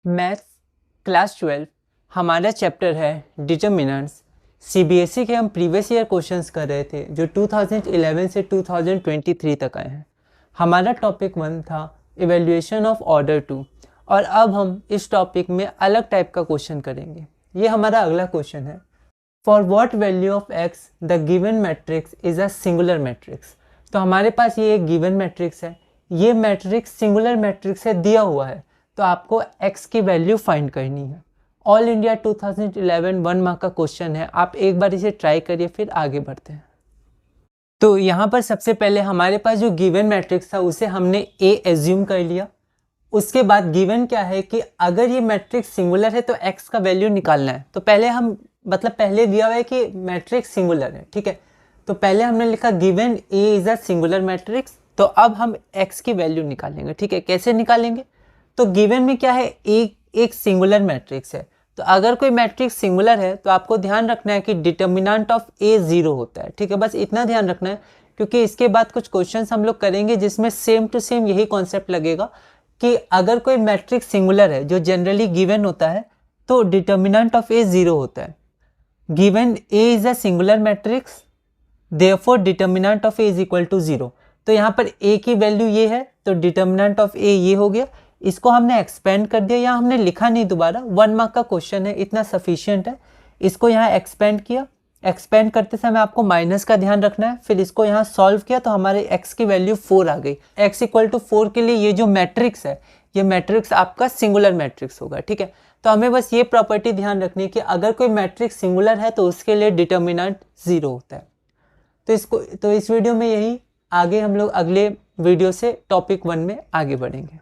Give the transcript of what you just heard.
Maths class 12 हमारा chapter है determinants. CBSE के हम प्रीवियस ईयर क्वेश्चंस कर रहे थे जो 2011 से 2023 तक आए हैं। हमारा टॉपिक 1 था इवैल्यूएशन ऑफ ऑर्डर 2 और अब हम इस टॉपिक में अलग टाइप का क्वेश्चन करेंगे। ये हमारा अगला क्वेश्चन है, for what value of x the given matrix is a singular matrix. तो हमारे पास ये एक गिवन मैट्रिक्स है, ये मैट्रिक्स सिंगुलर मैट्रिक्स से दिया हुआ है, तो आपको x की वैल्यू फाइंड करनी है। ऑल इंडिया 2011 1 मार्क का क्वेश्चन है, आप एक बार इसे ट्राई करिए फिर आगे बढ़ते हैं। तो यहाँ पर सबसे पहले हमारे पास जो गिवन मैट्रिक्स था उसे हमने a एज्यूम कर लिया। उसके बाद गिवन क्या है कि अगर ये मैट्रिक्स सिंगुलर है तो x का वैल्यू निकालना है। तो पहले हम पहले दिया हुआ है कि मैट्रिक्स सिंगुलर है, ठीक है। तो पहले हमने लिखा given a is a singular matrix, तो अब हम x की वैल्यू निकालेंगे, ठीक है। कैसे निकालेंगे? तो गिवन में क्या है, एक सिंगुलर मैट्रिक्स है। तो अगर कोई मैट्रिक्स सिंगुलर है तो आपको ध्यान रखना है कि डिटर्मिनेंट ऑफ ए 0 होता है, ठीक है। बस इतना ध्यान रखना है, क्योंकि इसके बाद कुछ क्वेश्चंस हम लोग करेंगे जिसमें सेम टू सेम यही कॉन्सेप्ट लगेगा कि अगर कोई मैट्रिक्स सिंगुलर है जो जनरली गिवन होता है तो डिटर्मिनेंट ऑफ ए 0 होता है। Given A is a singular matrix, therefore determinant of A is equal to 0। तो यहाँ पर ए की वैल्यू ये है तो डिटर्मिनेंट ऑफ ए ये हो गया। इसको हमने एक्सपेंड कर दिया, यहाँ हमने लिखा नहीं दोबारा, 1 मार्क का क्वेश्चन है, इतना सफिशिएंट है। इसको यहाँ एक्सपेंड किया, एक्सपेंड करते समय आपको माइनस का ध्यान रखना है। फिर इसको यहाँ सॉल्व किया तो हमारे x की वैल्यू 4 आ गई। x इक्वल टू 4 के लिए ये जो मैट्रिक्स है, ये मैट्रिक्स आपका सिंगुलर मैट्रिक्स होगा, ठीक है। तो हमें बस ये प्रॉपर्टी ध्यान रखनी है कि अगर कोई मैट्रिक्स सिंगुलर है तो उसके लिए डिटर्मिनेंट 0 होता है। तो इस वीडियो में यही, आगे हम लोग अगले वीडियो से टॉपिक 1 में आगे बढ़ेंगे।